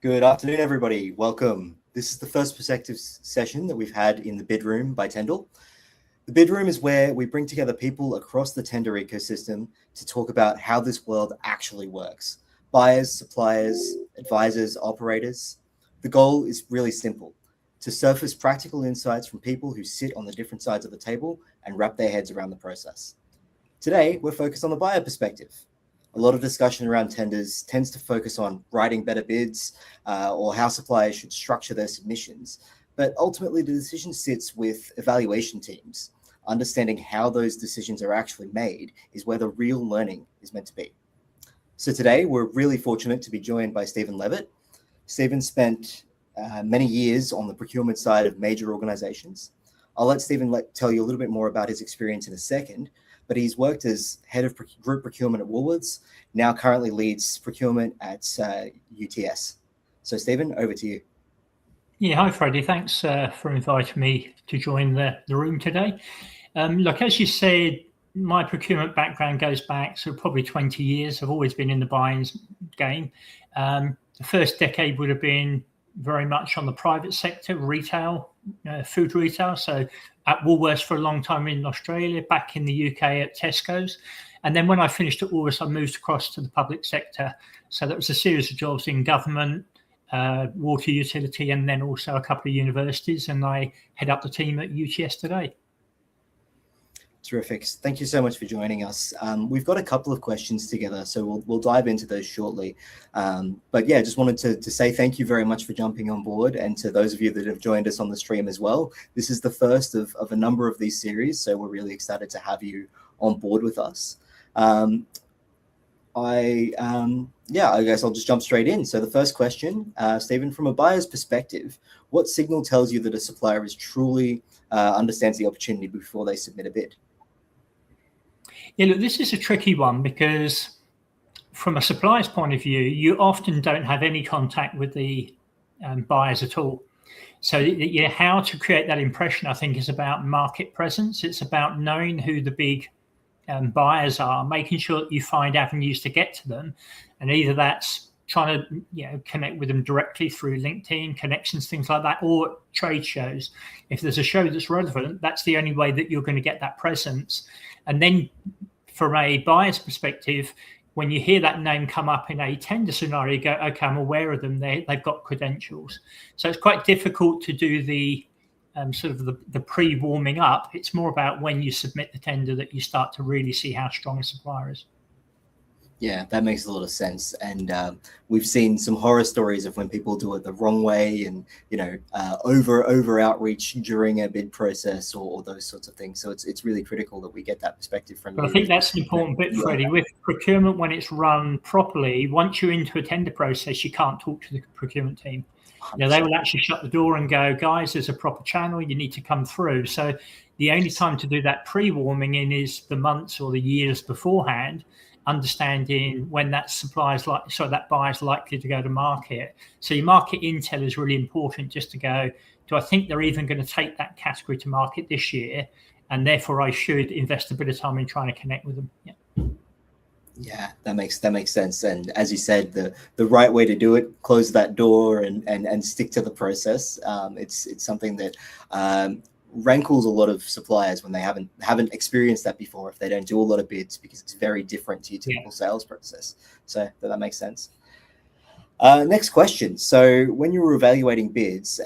Good afternoon, everybody. Welcome. This is the first perspective session that we've had in the bid room by Tyndall. The bid room is where we bring together people across the tender ecosystem to talk about how this world actually works. Buyers, suppliers, advisors, operators. The goal is really simple: to surface practical insights from people who sit on the different sides of the table and wrap their heads around the process. Today, we're focused on the buyer perspective. A lot of discussion around tenders tends to focus on writing better bids or how suppliers should structure their submissions. But ultimately, the decision sits with evaluation teams. Understanding how those decisions are actually made is where the real learning is meant to be. So today, we're really fortunate to be joined by Stephen Livett. Stephen spent many years on the procurement side of major organizations. I'll let Stephen tell you a little bit more about his experience in a second, but he's worked as head of group procurement at Woolworths, now currently leads procurement at UTS. So Stephen, over to you. Yeah, hi Freddie, thanks for inviting me to join the room today. Look, as you said, my procurement background goes back to probably 20 years. I've always been in the buying game. The first decade would have been very much on the private sector, retail, food retail. So at Woolworths for a long time in Australia, back in the UK at Tesco's. And then when I finished at Woolworths, I moved across to the public sector. So that was a series of jobs in government, water utility, and then also a couple of universities. And I head up the team at UTS today. Terrific. Thank you so much for joining us. We've got a couple of questions together, so we'll dive into those shortly. But yeah, just wanted to say thank you very much for jumping on board, and to those of you that have joined us on the stream as well. This is the first of a number of these series, so we're really excited to have you on board with us. I guess I'll just jump straight in. So the first question, Stephen, from a buyer's perspective, what signal tells you that a supplier is truly understands the opportunity before they submit a bid? Yeah, look, this is a tricky one because from a supplier's point of view, you often don't have any contact with the buyers at all. So how to create that impression, I think, is about market presence. It's about knowing who the big buyers are, making sure that you find avenues to get to them. And either that's trying to connect with them directly through LinkedIn, connections, things like that, or trade shows. If there's a show that's relevant, that's the only way that you're going to get that presence. And then from a buyer's perspective, when you hear that name come up in a tender scenario, you go, okay, I'm aware of them. They've got credentials. So it's quite difficult to do the the pre-warming up. It's more about when you submit the tender that you start to really see how strong a supplier is. Yeah, that makes a lot of sense. And we've seen some horror stories of when people do it the wrong way and, over outreach during a bid process or those sorts of things. So it's really critical that we get that perspective from you. I think that's an important bit, Freddie. With procurement, when it's run properly, once you're into a tender process, you can't talk to the procurement team. They will actually shut the door and go, guys, there's a proper channel, you need to come through. So the only time to do that pre-warming in is the months or the years beforehand, understanding when that buyer's likely to go to market. So your market intel is really important, just to go, do I think they're even going to take that category to market this year? And therefore I should invest a bit of time in trying to connect with them. Yeah, that makes sense. And as you said, the right way to do it, close that door and stick to the process. It's something that rankles a lot of suppliers when they haven't experienced that before, if they don't do a lot of bids, because it's very different to your typical sales process. So that makes sense. Next question. So when you were evaluating bids,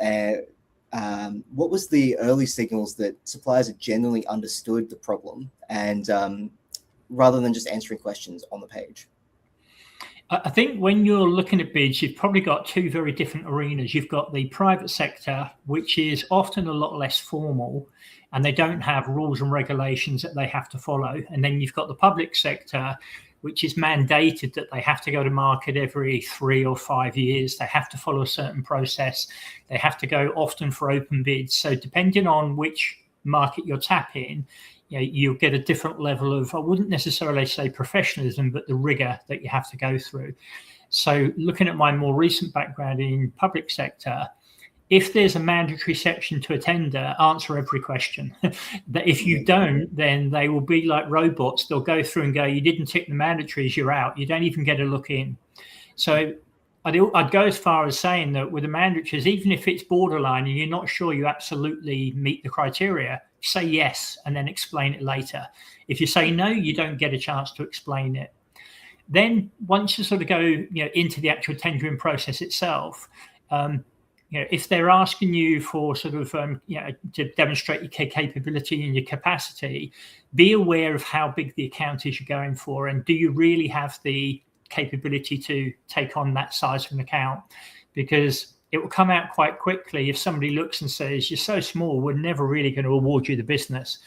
what was the early signals that suppliers had generally understood the problem, and rather than just answering questions on the page? I think when you're looking at bids, you've probably got two very different arenas. You've got the private sector, which is often a lot less formal, and they don't have rules and regulations that they have to follow. And then you've got the public sector, which is mandated that they have to go to market every 3 or 5 years. They have to follow a certain process. They have to go often for open bids. So depending on which market you're tapping, you'll get a different level of, I wouldn't necessarily say professionalism, but the rigor that you have to go through. So looking at my more recent background in public sector, if there's a mandatory section to a tender, answer every question. That if you don't, then they will be like robots. They'll go through and go, you didn't tick the mandatories, you're out. You don't even get a look in. So I'd go as far as saying that with the mandatories, even if it's borderline and you're not sure you absolutely meet the criteria, say yes and then explain it later. If you say no, you don't get a chance to explain it. Then once you sort of go into the actual tendering process itself, if they're asking you for sort of to demonstrate your capability and your capacity, be aware of how big the account is you're going for, and do you really have the capability to take on that size of an account? Because it will come out quite quickly if somebody looks and says, you're so small, we're never really going to award you the business.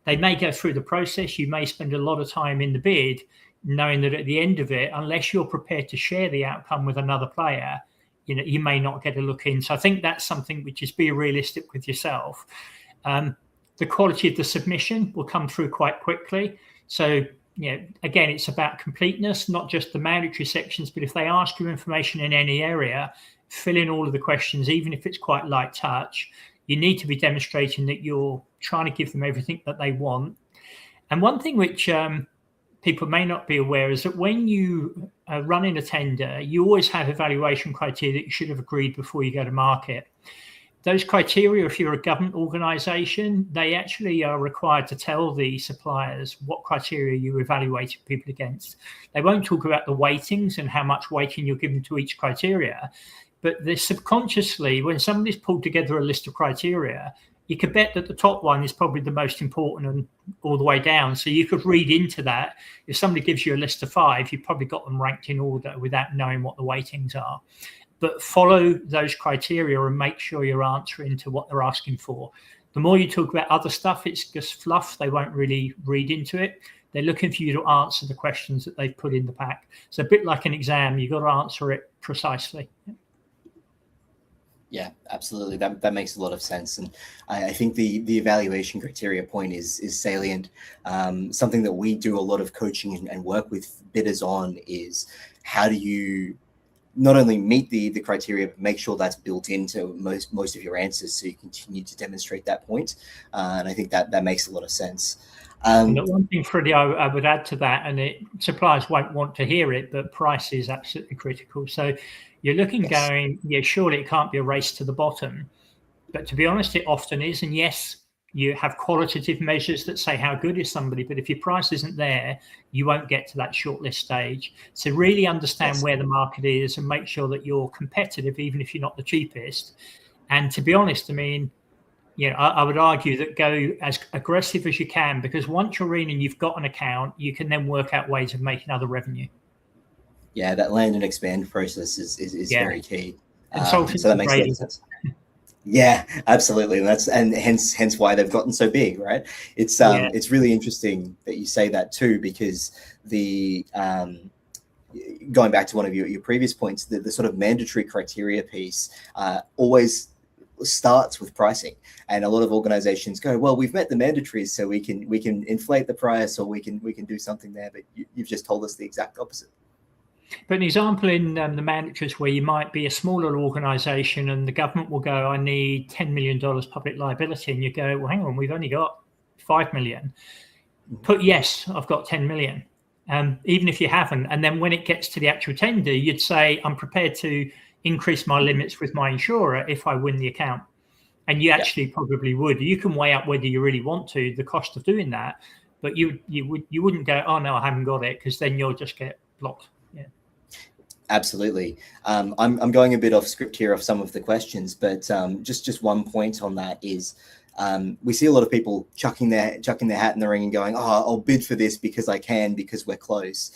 They may go through the process. You may spend a lot of time in the bid knowing that at the end of it, unless you're prepared to share the outcome with another player, you may not get a look in. So I think that's something which is be realistic with yourself. The quality of the submission will come through quite quickly. So again, it's about completeness, not just the mandatory sections, but if they ask you information in any area, fill in all of the questions, even if it's quite light touch. You need to be demonstrating that you're trying to give them everything that they want. And one thing which people may not be aware is that when you run in a tender, you always have evaluation criteria that you should have agreed before you go to market. Those criteria, if you're a government organisation, they actually are required to tell the suppliers what criteria you evaluate people against. They won't talk about the weightings and how much weighting you're giving to each criteria, but they subconsciously, when somebody's pulled together a list of criteria, you could bet that the top one is probably the most important and all the way down. So you could read into that. If somebody gives you a list of 5, you've probably got them ranked in order without knowing what the weightings are. But follow those criteria and make sure you're answering to what they're asking for. The more you talk about other stuff, it's just fluff. They won't really read into it. They're looking for you to answer the questions that they've put in the pack. So a bit like an exam, you've got to answer it precisely. Yeah, absolutely. That makes a lot of sense. And I think the evaluation criteria point is salient. Something that we do a lot of coaching and work with bidders on is how do you not only meet the criteria, but make sure that's built into most of your answers so you continue to demonstrate that point. And I think that makes a lot of sense. One thing, Freddie, I would add to that, and suppliers won't want to hear it, but price is absolutely critical. So you're looking going, surely it can't be a race to the bottom. But to be honest, it often is. And yes, you have qualitative measures that say how good is somebody, but if your price isn't there, you won't get to that shortlist stage. So really understand where the market is and make sure that you're competitive, even if you're not the cheapest. And to be honest, I mean, I would argue that go as aggressive as you can, because once you're in and you've got an account, you can then work out ways of making other revenue. Yeah, that land and expand process is very key. So that makes a lot of sense. Yeah, absolutely. And hence why they've gotten so big, right? It's really interesting that you say that too, because the going back to one of your previous points, the sort of mandatory criteria piece always starts with pricing, and a lot of organizations go, well, we've met the mandatories, so we can inflate the price, or we can do something there, but you've just told us the exact opposite. But an example in the mandatories where you might be a smaller organisation and the government will go, I need $10 million public liability. And you go, well, hang on, we've only got 5 million. Put yes, I've got 10 million. Even if you haven't. And then when it gets to the actual tender, you'd say, I'm prepared to increase my limits with my insurer if I win the account. And you actually probably would. You can weigh up whether you really want to, the cost of doing that. But you wouldn't go, oh, no, I haven't got it, because then you'll just get blocked. Absolutely. I'm going a bit off script here off some of the questions, but just one point on that is we see a lot of people chucking their hat in the ring and going, oh, I'll bid for this because I can, because we're close.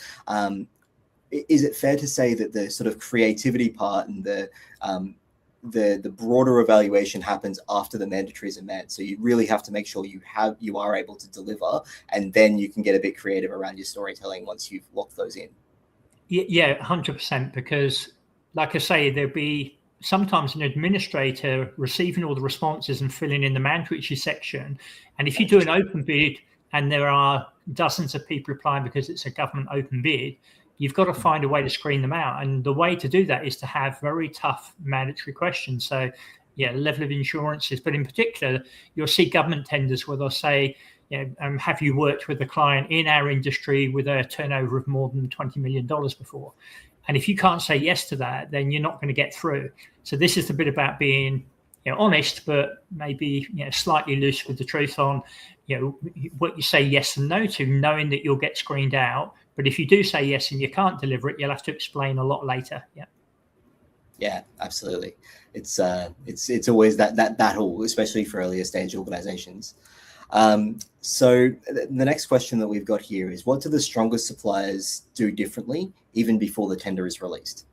Is it fair to say that the sort of creativity part and the broader evaluation happens after the mandatories are met? So you really have to make sure you are able to deliver, and then you can get a bit creative around your storytelling once you've locked those in. Yeah, 100%. Because, like I say, there'll be sometimes an administrator receiving all the responses and filling in the mandatory section. And if you do an open bid and there are dozens of people applying because it's a government open bid, you've got to find a way to screen them out. And the way to do that is to have very tough mandatory questions. So, level of insurances. But in particular, you'll see government tenders where they'll say, have you worked with a client in our industry with a turnover of more than $20 million before? And if you can't say yes to that, then you're not going to get through. So this is the bit about being honest, but maybe slightly loose with the truth on what you say yes and no to, knowing that you'll get screened out. But if you do say yes and you can't deliver it, you'll have to explain a lot later. Yeah, absolutely. It's always that battle, especially for earlier stage organizations. So the next question that we've got here is, what do the strongest suppliers do differently even before the tender is released?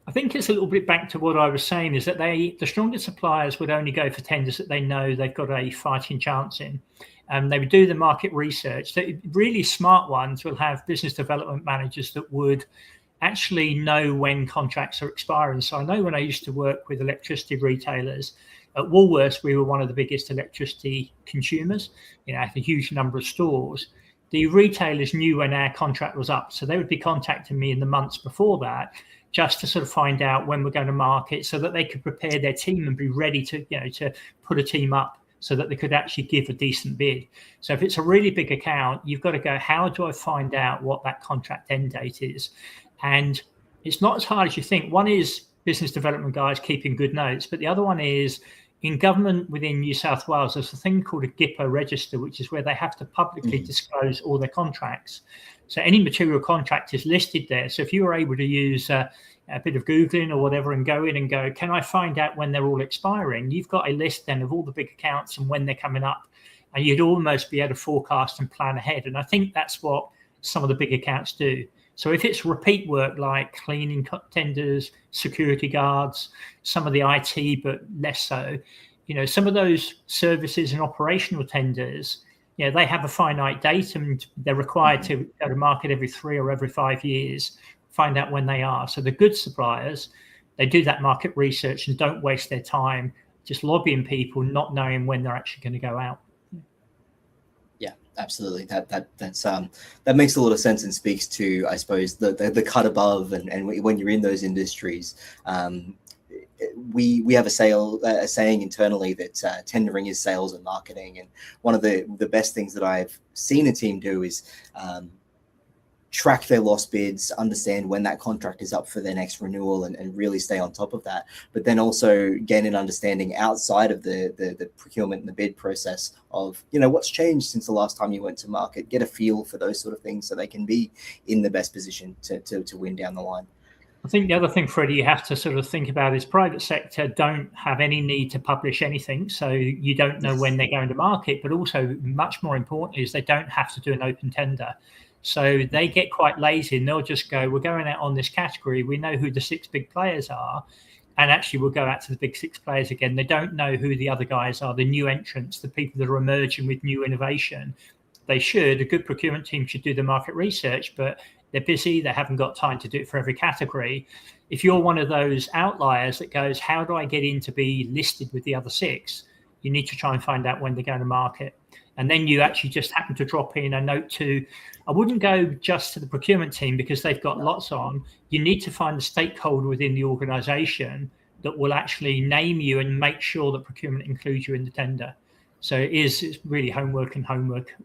I think it's a little bit back to what I was saying, is that the strongest suppliers would only go for tenders that they know they've got a fighting chance in. They would do the market research. The really smart ones will have business development managers that would actually know when contracts are expiring. So I know when I used to work with electricity retailers, at Woolworths, we were one of the biggest electricity consumers, at a huge number of stores. The retailers knew when our contract was up. So they would be contacting me in the months before that, just to sort of find out when we're going to market, so that they could prepare their team and be ready to, to put a team up so that they could actually give a decent bid. So if it's a really big account, you've got to go, how do I find out what that contract end date is? And it's not as hard as you think. One is business development guys keeping good notes, but the other one is in government within New South Wales, there's a thing called a GIPO register, which is where they have to publicly disclose all their contracts. So any material contract is listed there. So if you were able to use a bit of Googling or whatever and go in and go, can I find out when they're all expiring? You've got a list then of all the big accounts and when they're coming up. And you'd almost be able to forecast and plan ahead. And I think that's what some of the big accounts do. So if it's repeat work like cleaning tenders, security guards, some of the IT, but less so, some of those services and operational tenders, they have a finite date and they're required to go to market every 3 or every 5 years, find out when they are. So the good suppliers, they do that market research and don't waste their time just lobbying people, not knowing when they're actually going to go out. Yeah, absolutely. That makes a lot of sense and speaks to, I suppose, the cut above and when you're in those industries. We have a saying internally that tendering is sales and marketing, and one of the best things that I've seen a team do is track their lost bids, understand when that contract is up for their next renewal, and really stay on top of that. But then also gain an understanding outside of the procurement and the bid process of, what's changed since the last time you went to market, get a feel for those sort of things so they can be in the best position to win down the line. I think the other thing, Freddie, you have to sort of think about is private sector don't have any need to publish anything. So you don't know when they're going to market, but also much more importantly is they don't have to do an open tender. So they get quite lazy and they'll just go, we're going out on this category. We know who the 6 big players are. And actually we'll go out to the big 6 players again. They don't know who the other guys are, the new entrants, the people that are emerging with new innovation. They should. A good procurement team should do the market research, but they're busy. They haven't got time to do it for every category. If you're one of those outliers that goes, how do I get in to be listed with the other 6? You need to try and find out when they're going to market. And then you actually just happen to drop in a note to, I wouldn't go just to the procurement team because they've got lots on. You need to find the stakeholder within the organization that will actually name you and make sure that procurement includes you in the tender. So it's really homework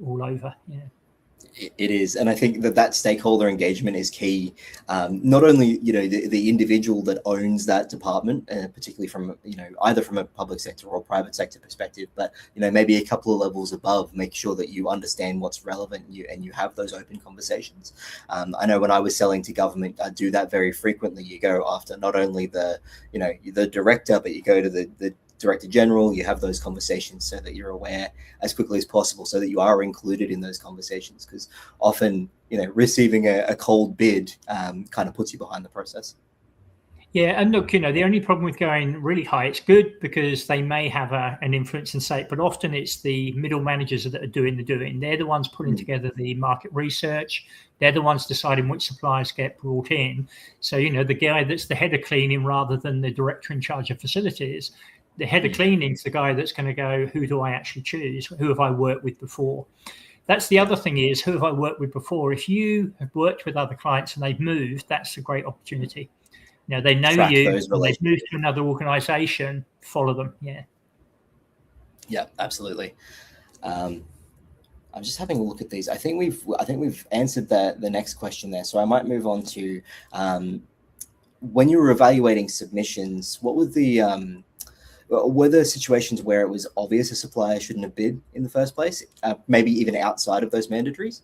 all over. Yeah. It is, and I think that stakeholder engagement is key. Not only the individual that owns that department, particularly from either from a public sector or private sector perspective, but maybe a couple of levels above. Make sure that you understand what's relevant and you have those open conversations. I know when I was selling to government, I do that very frequently. You go after not only the director, but you go to the Director General, you have those conversations so that you're aware as quickly as possible so that you are included in those conversations, because often, receiving a cold bid kind of puts you behind the process. Yeah, and look, the only problem with going really high, it's good because they may have an influence and say, but often it's the middle managers that are doing the doing. They're the ones putting together the market research. They're the ones deciding which suppliers get brought in. So, the guy that's the head of cleaning rather than the director in charge of facilities, the head of cleaning is the guy that's going to go, who do I actually choose? Who have I worked with before? That's the other thing is, who have I worked with before? If you have worked with other clients and they've moved, that's a great opportunity. They know you, they've moved to another organization, follow them. Yeah. Yeah, absolutely. I'm just having a look at these. I think we've answered the next question there. So I might move on to when you were evaluating submissions, what were there situations where it was obvious a supplier shouldn't have bid in the first place, maybe even outside of those mandatories?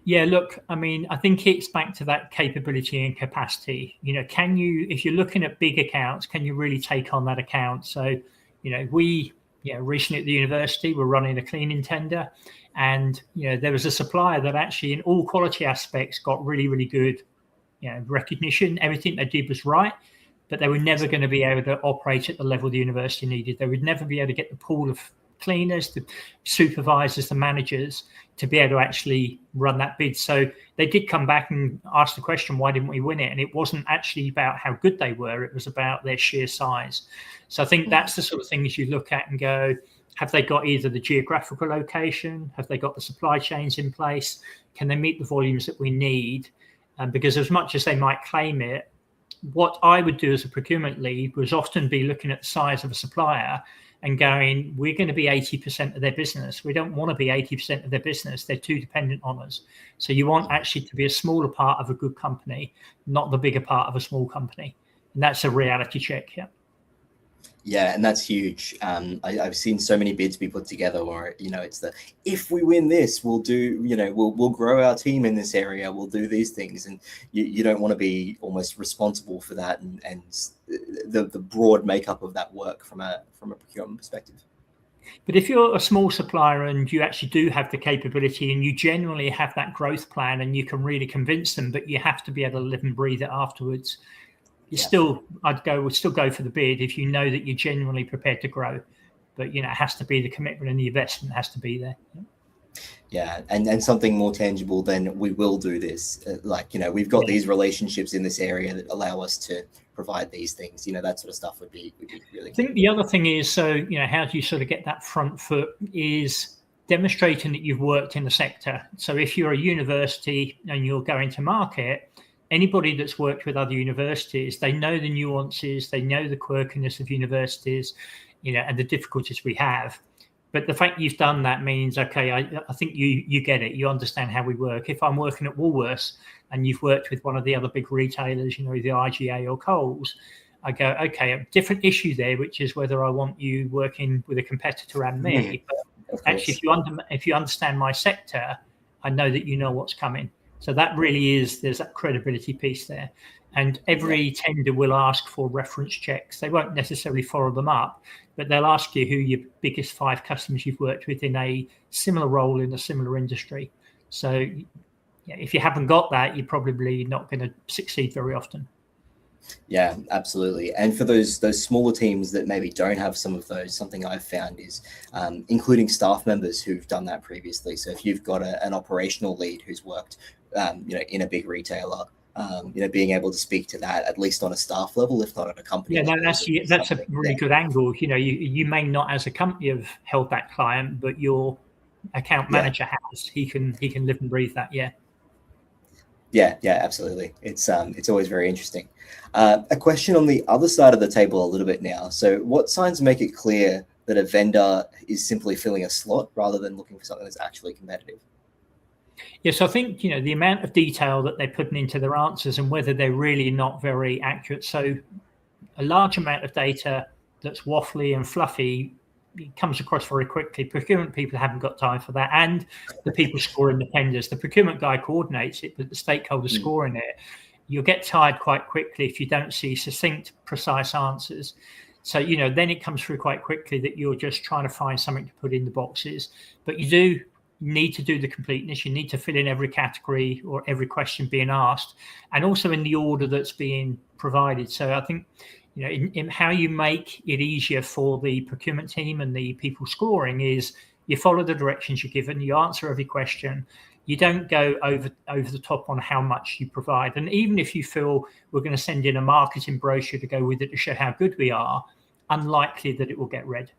Yeah, look, I mean, I think it's back to that capability and capacity. Can you, if you're looking at big accounts, can you really take on that account? So, we recently at the university were running a cleaning tender, and there was a supplier that actually in all quality aspects got really, really good recognition. Everything they did was right, but they were never going to be able to operate at the level the university needed. They would never be able to get the pool of cleaners, the supervisors, the managers to be able to actually run that bid. So they did come back and ask the question, why didn't we win it? And it wasn't actually about how good they were. It was about their sheer size. So I think that's the sort of things you look at and go, have they got either the geographical location? Have they got the supply chains in place? Can they meet the volumes that we need? Because as much as they might claim it, what I would do as a procurement lead was often be looking at the size of a supplier and going, we're going to be 80% of their business. We don't want to be 80% of their business. They're too dependent on us. So you want actually to be a smaller part of a good company, not the bigger part of a small company. And that's a reality check. Yeah. Yeah, and that's huge. I've seen so many bids be put together where, it's if we win this, we'll do, we'll grow our team in this area, we'll do these things. And you don't want to be almost responsible for that and the broad makeup of that work from a procurement perspective. But if you're a small supplier and you actually do have the capability and you genuinely have that growth plan and you can really convince them, but you have to be able to live and breathe it afterwards. Would still go for the bid if you know that you're genuinely prepared to grow, but it has to be the commitment and the investment has to be there. Yeah, and something more tangible than we will do this. We've got these relationships in this area that allow us to provide these things. That sort of stuff would be really. I think the other thing is, so how do you sort of get that front foot is demonstrating that you've worked in the sector. So if you're a university and you're going to market, anybody that's worked with other universities, they know the nuances, they know the quirkiness of universities, and the difficulties we have. But the fact you've done that means, okay, I think you get it. You understand how we work. If I'm working at Woolworths and you've worked with one of the other big retailers, the IGA or Coles, I go, okay, a different issue there, which is whether I want you working with a competitor and me. But actually, if you understand my sector, I know that you know what's coming. So that really is, there's that credibility piece there. And every tender will ask for reference checks. They won't necessarily follow them up, but they'll ask you who your biggest 5 customers you've worked with in a similar role in a similar industry. So if you haven't got that, you're probably not going to succeed very often. Yeah, absolutely. And for those smaller teams that maybe don't have some of those, something I've found is including staff members who've done that previously. So if you've got an operational lead who's worked in a big retailer, being able to speak to that at least on a staff level, if not at a company. Yeah, that's a really good angle. You may not as a company have held that client, but your account manager has. He can live and breathe that. Yeah. Yeah, absolutely. It's always very interesting. A question on the other side of the table a little bit now. So what signs make it clear that a vendor is simply filling a slot rather than looking for something that's actually competitive? Yes, I think, the amount of detail that they're putting into their answers and whether they're really not very accurate. So a large amount of data that's waffly and fluffy comes across very quickly. Procurement people haven't got time for that. And the people scoring the tenders, the procurement guy coordinates it, but the stakeholders scoring it. You'll get tired quite quickly if you don't see succinct, precise answers. So, then it comes through quite quickly that you're just trying to find something to put in the boxes. But you do need to do the completeness. You need to fill in every category or every question being asked, and also in the order that's being provided. So I think, in how you make it easier for the procurement team and the people scoring is you follow the directions you're given, you answer every question. You don't go over the top on how much you provide. And even if you feel we're going to send in a marketing brochure to go with it to show how good we are, unlikely that it will get read.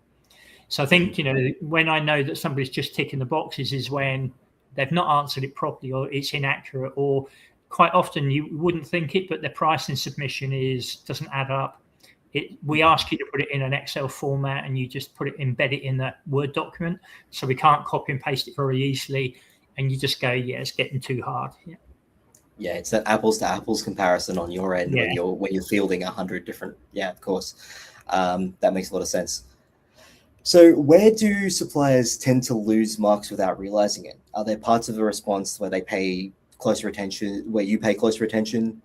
So I think, when I know that somebody's just ticking the boxes is when they've not answered it properly or it's inaccurate, or quite often you wouldn't think it, but their pricing submission doesn't add up. we ask you to put it in an Excel format, and you just embed it in the Word document. So we can't copy and paste it very easily. And you just go, yeah, it's getting too hard. Yeah, it's that apples to apples comparison on your end when you're fielding 100 different. Yeah, of course, that makes a lot of sense. So where do suppliers tend to lose marks without realizing it? Are there parts of the response where they pay closer attention, where you pay closer attention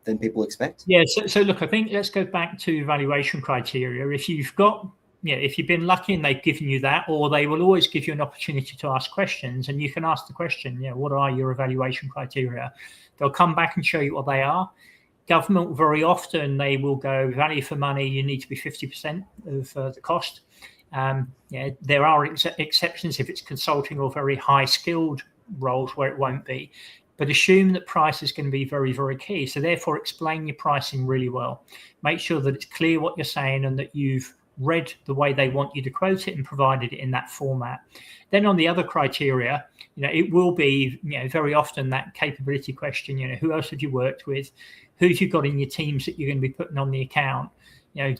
than people expect? Yeah. So look, I think let's go back to evaluation criteria. If you've been lucky and they've given you that, or they will always give you an opportunity to ask questions, and you can ask the question, what are your evaluation criteria? They'll come back and show you what they are. Government, very often, they will go value for money. You need to be 50% of the cost. There are exceptions if it's consulting or very high skilled roles where it won't be, but assume that price is going to be very, very key. So therefore, explain your pricing really well. Make sure that it's clear what you're saying and that you've read the way they want you to quote it and provided it in that format. Then on the other criteria, it will be, very often that capability question, who else have you worked with? Who have you got in your teams that you're going to be putting on the account?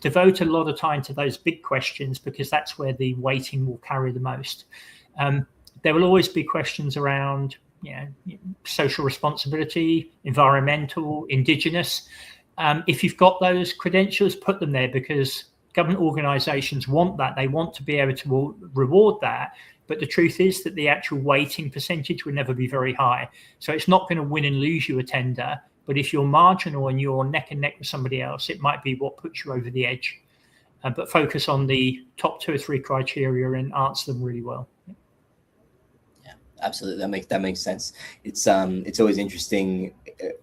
Devote a lot of time to those big questions, because that's where the weighting will carry the most. There will always be questions around, social responsibility, environmental, indigenous. If you've got those credentials, put them there, because government organisations want that. They want to be able to reward that. But the truth is that the actual weighting percentage will never be very high. So it's not going to win and lose you a tender. But if you're marginal and you're neck and neck with somebody else, it might be what puts you over the edge. But focus on the top 2 or 3 criteria and answer them really well. Yeah, absolutely. That makes sense. It's always interesting.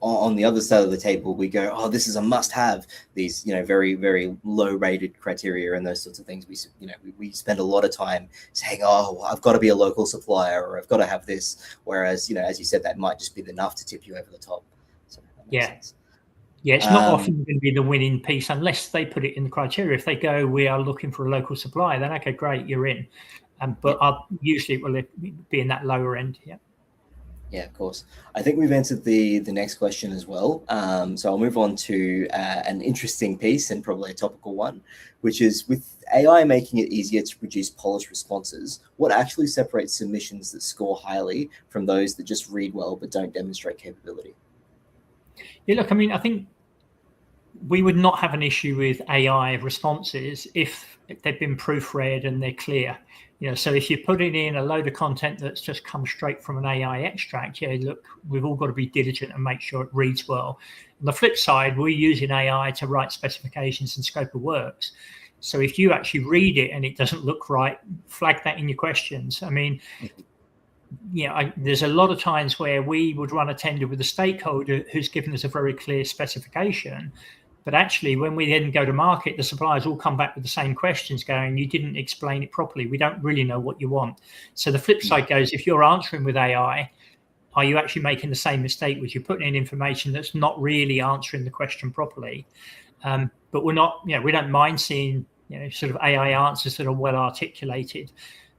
On the other side of the table, we go, oh, this is a must-have. These, very, very low-rated criteria and those sorts of things. We spend a lot of time saying, oh, I've got to be a local supplier, or I've got to have this. Whereas, as you said, that might just be enough to tip you over the top. So that makes sense. Yeah, it's not often going to be the winning piece unless they put it in the criteria. If they go, we are looking for a local supplier, then okay, great, you're in. But usually it will be in that lower end. Yeah. Yeah, of course. I think we've answered the next question as well. So I'll move on to an interesting piece, and probably a topical one, which is, with AI making it easier to produce polished responses, what actually separates submissions that score highly from those that just read well but don't demonstrate capability? Yeah, look, I think we would not have an issue with AI responses if they've been proofread and they're clear. So if you're putting in a load of content that's just come straight from an AI extract, look, we've all got to be diligent and make sure it reads well. On the flip side, we're using AI to write specifications and scope of works. So if you actually read it and it doesn't look right, flag that in your questions. There's a lot of times where we would run a tender with a stakeholder who's given us a very clear specification. But actually, when we then go to market, the suppliers all come back with the same questions going, you didn't explain it properly. We don't really know what you want. So the flip side goes, if you're answering with AI, are you actually making the same mistake, which you're putting in information that's not really answering the question properly? But we're not, we don't mind seeing, sort of AI answers that are well articulated.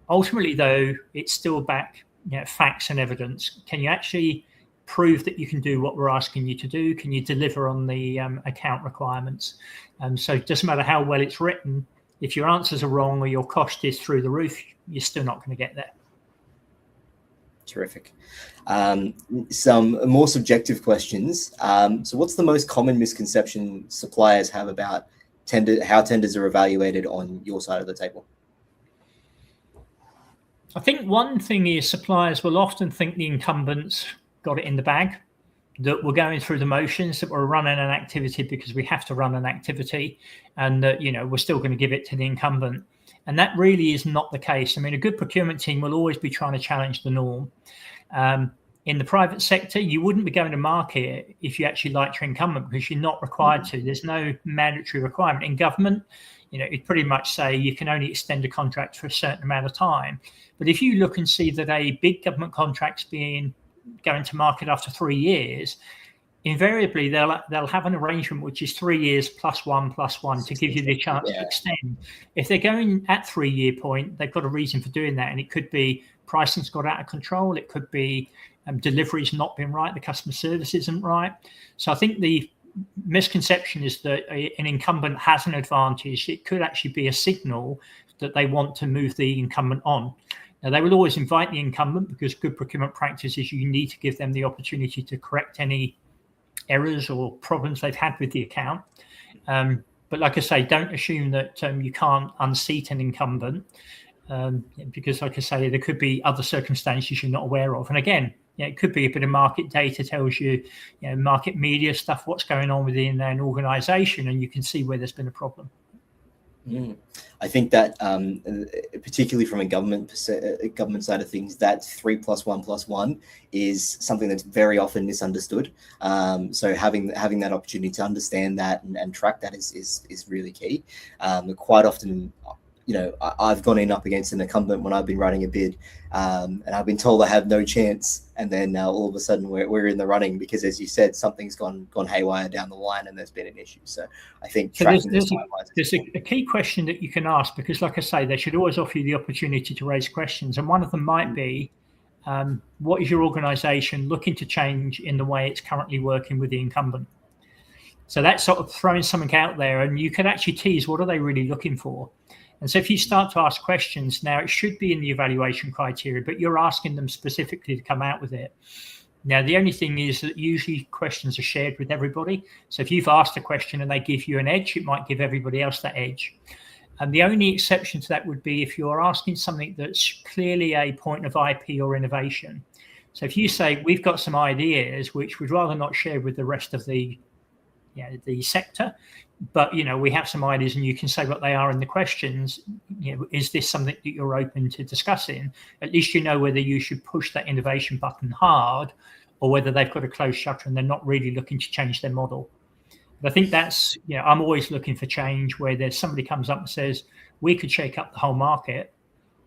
Ultimately, though, it's still back, facts and evidence. Can you actually prove that you can do what we're asking you to do? Can you deliver on the account requirements? So it doesn't matter how well it's written. If your answers are wrong or your cost is through the roof, you're still not going to get there. Terrific. Some more subjective questions. So what's the most common misconception suppliers have about how tenders are evaluated on your side of the table? I think one thing is suppliers will often think the incumbents got it in the bag, that we're going through the motions, that we're running an activity because we have to run an activity, and that we're still going to give it to the incumbent. And that really is not the case. A good procurement team will always be trying to challenge the norm. In the private sector, you wouldn't be going to market if you actually liked your incumbent, because you're not required to. There's no mandatory requirement. In government, it pretty much say you can only extend a contract for a certain amount of time. But if you look and see that a big government contract's going to market after 3 years, invariably they'll have an arrangement which is 3 years plus one to give you the chance to extend. If they're going at 3 year point, they've got a reason for doing that, and it could be pricing's got out of control. It could be delivery's not been right, the customer service isn't right. So I think the misconception is that an incumbent has an advantage. It could actually be a signal that they want to move the incumbent on. Now, they will always invite the incumbent because good procurement practice is you need to give them the opportunity to correct any errors or problems they've had with the account. But like I say, don't assume that you can't unseat an incumbent because, like I say, there could be other circumstances you're not aware of. And again, it could be a bit of market data tells you, market media stuff, what's going on within an organization, and you can see where there's been a problem. I think that particularly from a government side of things, that 3+1+1 is something that's very often misunderstood. So having that opportunity to understand that and track that is really key. Quite often, I've gone in up against an incumbent when I've been running a bid, and I've been told I have no chance. And then all of a sudden we're in the running because, as you said, something's gone haywire down the line and there's been an issue. So I think tracking there's a key question that you can ask because, like I say, they should always offer you the opportunity to raise questions. And one of them might be, what is your organisation looking to change in the way it's currently working with the incumbent? So that's sort of throwing something out there, and you can actually tease what are they really looking for. And so if you start to ask questions, now it should be in the evaluation criteria, but you're asking them specifically to come out with it. Now, the only thing is that usually questions are shared with everybody. So if you've asked a question and they give you an edge, it might give everybody else that edge. And the only exception to that would be if you're asking something that's clearly a point of IP or innovation. So if you say, we've got some ideas which we'd rather not share with the rest of the sector, but we have some ideas, and you can say what they are in the questions. Is this something that you're open to discussing? At least you know whether you should push that innovation button hard or whether they've got a closed shutter and they're not really looking to change their model. But I think that's, I'm always looking for change where there's somebody comes up and says, we could shake up the whole market.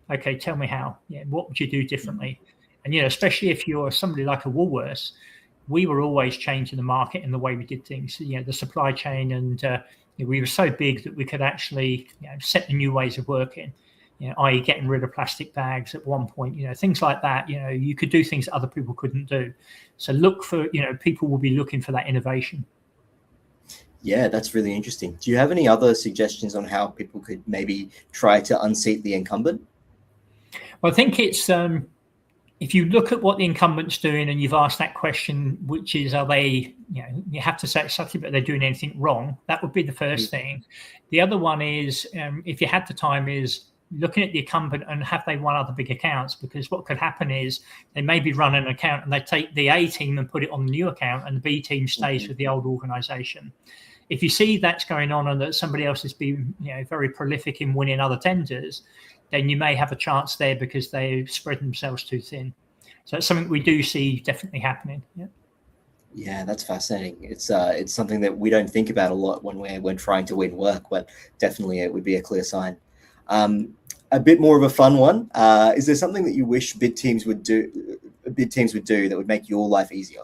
Okay, tell me how. What would you do differently? And, especially if you're somebody like a Woolworths, we were always changing the market and the way we did things, the supply chain. And we were so big that we could actually set the new ways of working, i.e. getting rid of plastic bags at one point, things like that. You could do things that other people couldn't do. So look for, people will be looking for that innovation. Yeah, that's really interesting. Do you have any other suggestions on how people could maybe try to unseat the incumbent? Well, I think it's... if you look at what the incumbent's doing and you've asked that question, which is, are they, you have to say exactly, but they're doing anything wrong? That would be the first thing. The other one is, if you had the time, is looking at the incumbent and have they won other big accounts? Because what could happen is they maybe run an account and they take the A team and put it on the new account and the B team stays with the old organisation. If you see that's going on and that somebody else has been very prolific in winning other tenders, then you may have a chance there because they spread themselves too thin. So it's something we do see definitely happening. Yeah, that's fascinating. It's something that we don't think about a lot when trying to win work, but definitely it would be a clear sign. A bit more of a fun one. Is there something that you wish bid teams would do that would make your life easier?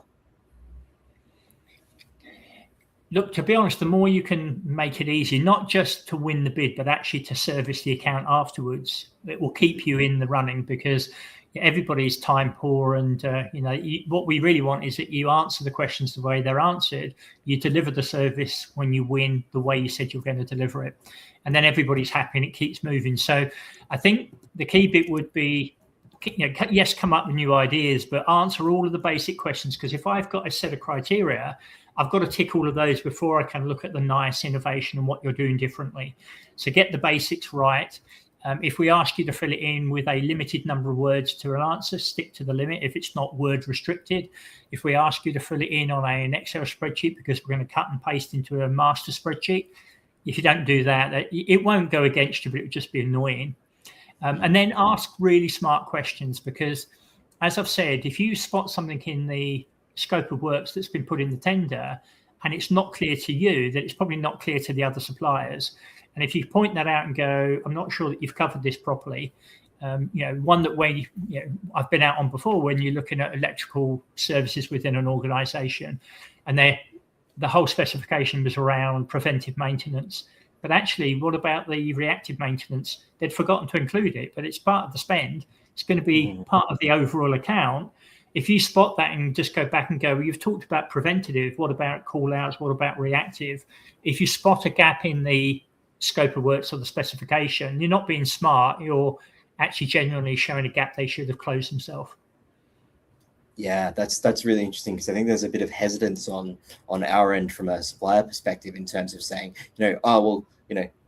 Look, to be honest, the more you can make it easy, not just to win the bid, but actually to service the account afterwards, it will keep you in the running because everybody's time poor. And, what we really want is that you answer the questions the way they're answered. You deliver the service when you win the way you said you're going to deliver it. And then everybody's happy and it keeps moving. So I think the key bit would be, yes, come up with new ideas, but answer all of the basic questions. Because if I've got a set of criteria, I've got to tick all of those before I can look at the nice innovation and what you're doing differently. So get the basics right. If we ask you to fill it in with a limited number of words to an answer, stick to the limit if it's not word restricted. If we ask you to fill it in on an Excel spreadsheet because we're going to cut and paste into a master spreadsheet, if you don't do that, it won't go against you, but it would just be annoying. And then ask really smart questions because, as I've said, if you spot something in the scope of works that's been put in the tender and it's not clear to you, that it's probably not clear to the other suppliers. And if you point that out and go, I'm not sure that you've covered this properly, one that I've been out on before when you're looking at electrical services within an organisation and the whole specification was around preventive maintenance. But actually, what about the reactive maintenance? They'd forgotten to include it, but it's part of the spend. It's going to be part of the overall account. If you spot that and just go back and go, well, you've talked about preventative, what about call outs, what about reactive? If you spot a gap in the scope of works or the specification, you're not being smart, you're actually genuinely showing a gap they should have closed themselves. Yeah, that's really interesting, because I think there's a bit of hesitance on our end from a supplier perspective in terms of saying, oh, well,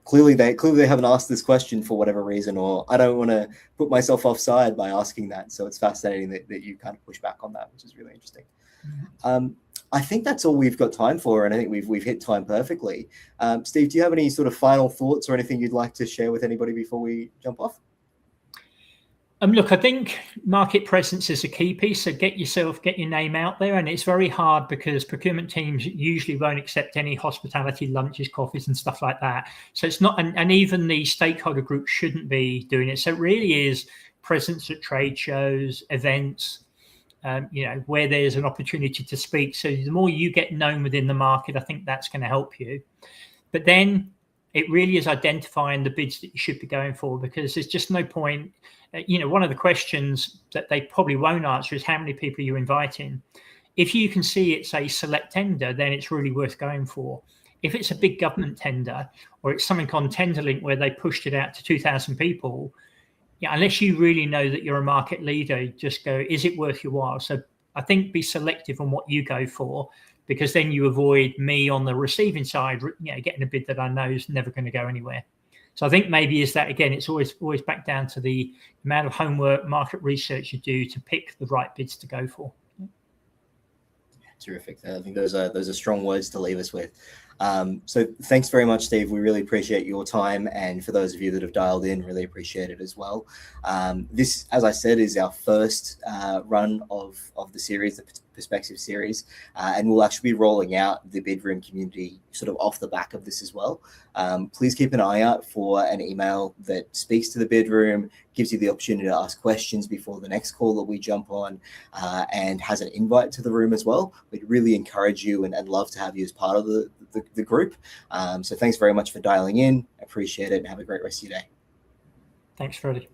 clearly they haven't asked this question for whatever reason, or I don't want to put myself offside by asking that. So it's fascinating that you kind of push back on that, which is really interesting. I think that's all we've got time for, and I think we've hit time perfectly. Steve, do you have any sort of final thoughts or anything you'd like to share with anybody before we jump off? Look, I think market presence is a key piece. So get your name out there. And it's very hard because procurement teams usually won't accept any hospitality lunches, coffees and stuff like that. So it's not, and even the stakeholder group shouldn't be doing it. So it really is presence at trade shows, events, where there's an opportunity to speak. So the more you get known within the market, I think that's going to help you. But then it really is identifying the bids that you should be going for, because there's just no point. One of the questions that they probably won't answer is how many people are you inviting? If you can see it's a select tender, then it's really worth going for. If it's a big government tender, or it's something on TenderLink where they pushed it out to 2,000 people, unless you really know that you're a market leader, just go, is it worth your while? So I think be selective on what you go for, because then you avoid me on the receiving side, getting a bid that I know is never going to go anywhere. So I think maybe is that, again, it's always back down to the amount of homework, market research you do to pick the right bids to go for. Terrific. I think those are strong words to leave us with. So thanks very much, Steve. We really appreciate your time. And for those of you that have dialed in, really appreciate it as well. This, as I said, is our first run of the series, the Perspective series. And we'll actually be rolling out the Bidroom community sort of off the back of this as well. Please keep an eye out for an email that speaks to the Bidroom, gives you the opportunity to ask questions before the next call that we jump on, and has an invite to the room as well. We'd really encourage you and love to have you as part of the group. So thanks very much for dialing in. Appreciate it, and have a great rest of your day. Thanks, Freddie.